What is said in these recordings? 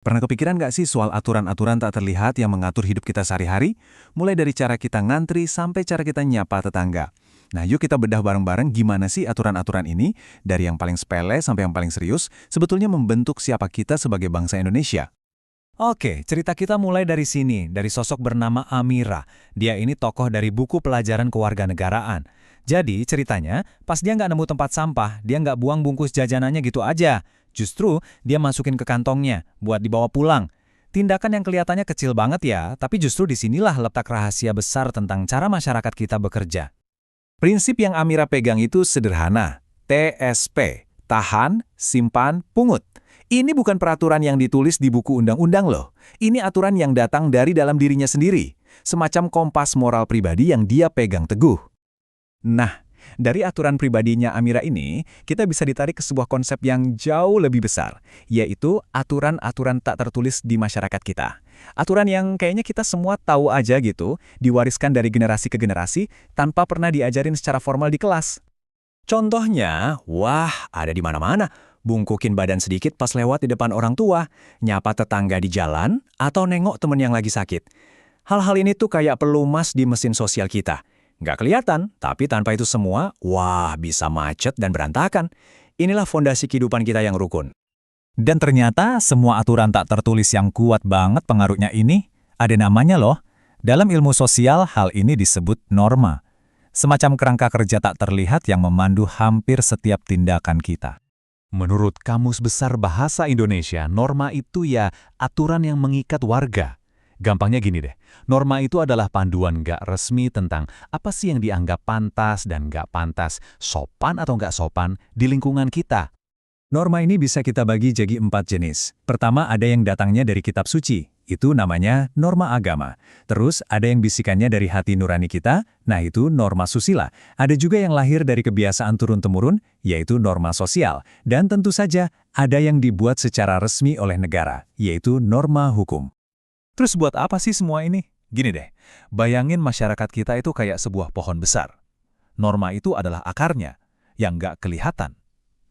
Pernah kepikiran nggak sih soal aturan-aturan tak terlihat yang mengatur hidup kita sehari-hari? Mulai dari cara kita ngantri sampai cara kita nyapa tetangga. Nah, yuk kita bedah bareng-bareng gimana sih aturan-aturan ini, dari yang paling sepele sampai yang paling serius, sebetulnya membentuk siapa kita sebagai bangsa Indonesia. Oke, cerita kita mulai dari sini, dari sosok bernama Amira. Dia ini tokoh dari buku pelajaran kewarganegaraan. Jadi, ceritanya, pas dia nggak nemu tempat sampah, dia nggak buang bungkus jajanannya gitu aja. Justru, dia masukin ke kantongnya, buat dibawa pulang. Tindakan yang kelihatannya kecil banget ya, tapi justru disinilah letak rahasia besar tentang cara masyarakat kita bekerja. Prinsip yang Amira pegang itu sederhana. TSP, tahan, simpan, pungut. Ini bukan peraturan yang ditulis di buku undang-undang loh. Ini aturan yang datang dari dalam dirinya sendiri. Semacam kompas moral pribadi yang dia pegang teguh. Nah, dari aturan pribadinya Amira ini, kita bisa ditarik ke sebuah konsep yang jauh lebih besar, yaitu aturan-aturan tak tertulis di masyarakat kita. Aturan yang kayaknya kita semua tahu aja gitu, diwariskan dari generasi ke generasi, tanpa pernah diajarin secara formal di kelas. Contohnya, wah, ada di mana-mana. Bungkukin badan sedikit pas lewat di depan orang tua, nyapa tetangga di jalan, atau nengok temen yang lagi sakit. Hal-hal ini tuh kayak pelumas di mesin sosial kita. Nggak kelihatan, tapi tanpa itu semua, wah, bisa macet dan berantakan. Inilah fondasi kehidupan kita yang rukun. Dan ternyata semua aturan tak tertulis yang kuat banget pengaruhnya ini, ada namanya loh. Dalam ilmu sosial, hal ini disebut norma. Semacam kerangka kerja tak terlihat yang memandu hampir setiap tindakan kita. Menurut Kamus Besar Bahasa Indonesia, norma itu ya aturan yang mengikat warga. Gampangnya gini deh, norma itu adalah panduan nggak resmi tentang apa sih yang dianggap pantas dan nggak pantas, sopan atau nggak sopan di lingkungan kita. Norma ini bisa kita bagi jadi 4 jenis. Pertama, ada yang datangnya dari kitab suci. Itu namanya norma agama. Terus ada yang bisikannya dari hati nurani kita, nah itu norma susila. Ada juga yang lahir dari kebiasaan turun-temurun, yaitu norma sosial. Dan tentu saja ada yang dibuat secara resmi oleh negara, yaitu norma hukum. Terus buat apa sih semua ini? Gini deh, bayangin masyarakat kita itu kayak sebuah pohon besar. Norma itu adalah akarnya, yang nggak kelihatan.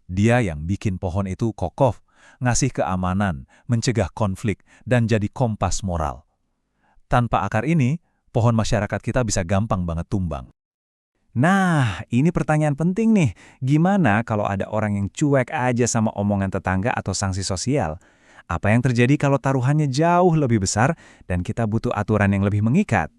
Dia yang bikin pohon itu kokoh, ngasih keamanan, mencegah konflik, dan jadi kompas moral. Tanpa akar ini, pohon masyarakat kita bisa gampang banget tumbang. Nah, ini pertanyaan penting nih. Gimana kalau ada orang yang cuek aja sama omongan tetangga atau sanksi sosial? Apa yang terjadi kalau taruhannya jauh lebih besar dan kita butuh aturan yang lebih mengikat?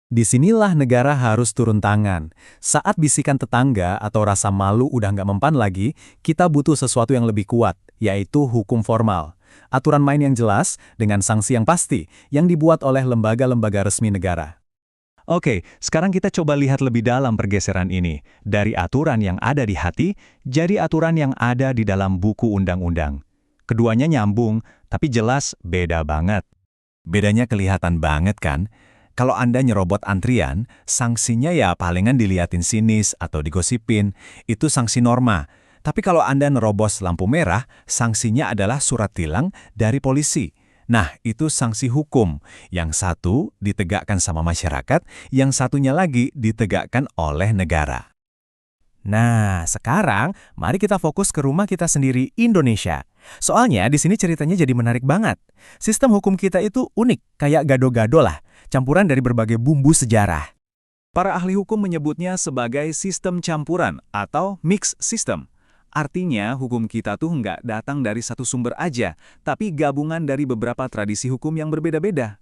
Disinilah negara harus turun tangan. Saat bisikan tetangga atau rasa malu udah nggak mempan lagi, kita butuh sesuatu yang lebih kuat, yaitu hukum formal. Aturan main yang jelas, dengan sanksi yang pasti, yang dibuat oleh lembaga-lembaga resmi negara. Oke, sekarang kita coba lihat lebih dalam pergeseran ini. Dari aturan yang ada di hati, jadi aturan yang ada di dalam buku undang-undang. Keduanya nyambung, tapi jelas beda banget. Bedanya kelihatan banget kan? Kalau Anda nyerobot antrian, sanksinya ya palingan diliatin sinis atau digosipin. Itu sanksi norma. Tapi kalau Anda nerobos lampu merah, sanksinya adalah surat tilang dari polisi. Nah, itu sanksi hukum. Yang satu ditegakkan sama masyarakat, yang satunya lagi ditegakkan oleh negara. Nah, sekarang mari kita fokus ke rumah kita sendiri, Indonesia. Soalnya di sini ceritanya jadi menarik banget. Sistem hukum kita itu unik, kayak gado-gado lah, campuran dari berbagai bumbu sejarah. Para ahli hukum menyebutnya sebagai sistem campuran atau mixed system. Artinya hukum kita tuh nggak datang dari satu sumber aja, tapi gabungan dari beberapa tradisi hukum yang berbeda-beda.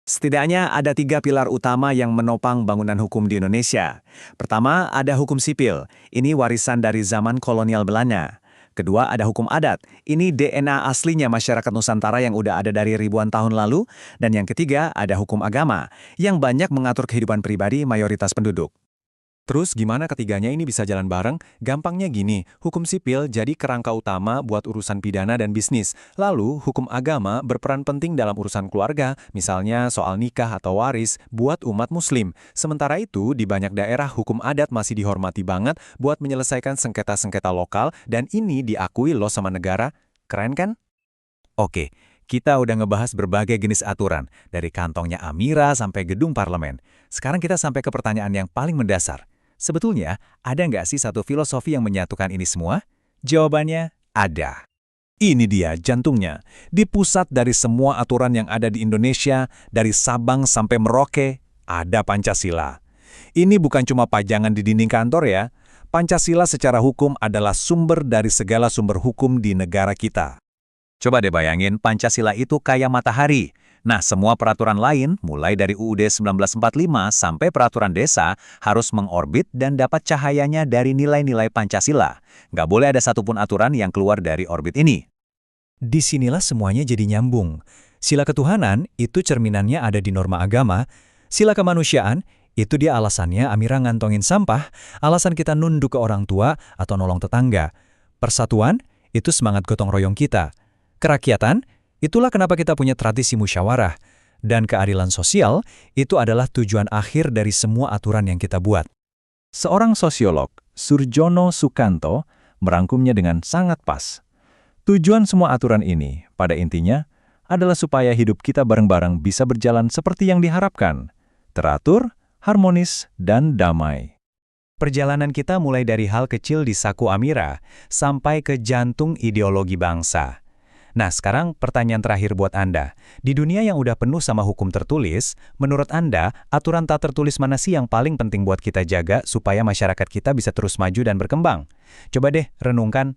Setidaknya ada 3 pilar utama yang menopang bangunan hukum di Indonesia. Pertama, ada hukum sipil. Ini warisan dari zaman kolonial Belanda. Kedua, ada hukum adat. Ini DNA aslinya masyarakat Nusantara yang udah ada dari ribuan tahun lalu. Dan yang ketiga, ada hukum agama, yang banyak mengatur kehidupan pribadi mayoritas penduduk. Terus gimana ketiganya ini bisa jalan bareng? Gampangnya gini, hukum sipil jadi kerangka utama buat urusan pidana dan bisnis. Lalu, hukum agama berperan penting dalam urusan keluarga, misalnya soal nikah atau waris, buat umat muslim. Sementara itu, di banyak daerah hukum adat masih dihormati banget buat menyelesaikan sengketa-sengketa lokal, dan ini diakui loh sama negara. Keren kan? Oke, kita udah ngebahas berbagai jenis aturan, dari kantongnya Amira sampai gedung parlemen. Sekarang kita sampai ke pertanyaan yang paling mendasar. Sebetulnya, ada nggak sih satu filosofi yang menyatukan ini semua? Jawabannya, ada. Ini dia jantungnya. Di pusat dari semua aturan yang ada di Indonesia, dari Sabang sampai Merauke, ada Pancasila. Ini bukan cuma pajangan di dinding kantor ya. Pancasila secara hukum adalah sumber dari segala sumber hukum di negara kita. Coba deh bayangin, Pancasila itu kayak matahari. Nah, semua peraturan lain, mulai dari UUD 1945 sampai peraturan desa, harus mengorbit dan dapat cahayanya dari nilai-nilai Pancasila. Nggak boleh ada satupun aturan yang keluar dari orbit ini. Disinilah semuanya jadi nyambung. Sila ketuhanan itu cerminannya ada di norma agama. Sila kemanusiaan itu dia alasannya Amira ngantongin sampah, alasan kita nunduk ke orang tua atau nolong tetangga. Persatuan itu semangat gotong royong kita. Kerakyatan, itulah kenapa kita punya tradisi musyawarah. Dan keadilan sosial, itu adalah tujuan akhir dari semua aturan yang kita buat. Seorang sosiolog, Surjono Sukanto, merangkumnya dengan sangat pas. Tujuan semua aturan ini, pada intinya, adalah supaya hidup kita bareng-bareng bisa berjalan seperti yang diharapkan. Teratur, harmonis, dan damai. Perjalanan kita mulai dari hal kecil di saku Amira, sampai ke jantung ideologi bangsa. Nah, sekarang pertanyaan terakhir buat Anda. Di dunia yang udah penuh sama hukum tertulis, menurut Anda, aturan tak tertulis mana sih yang paling penting buat kita jaga supaya masyarakat kita bisa terus maju dan berkembang? Coba deh, renungkan.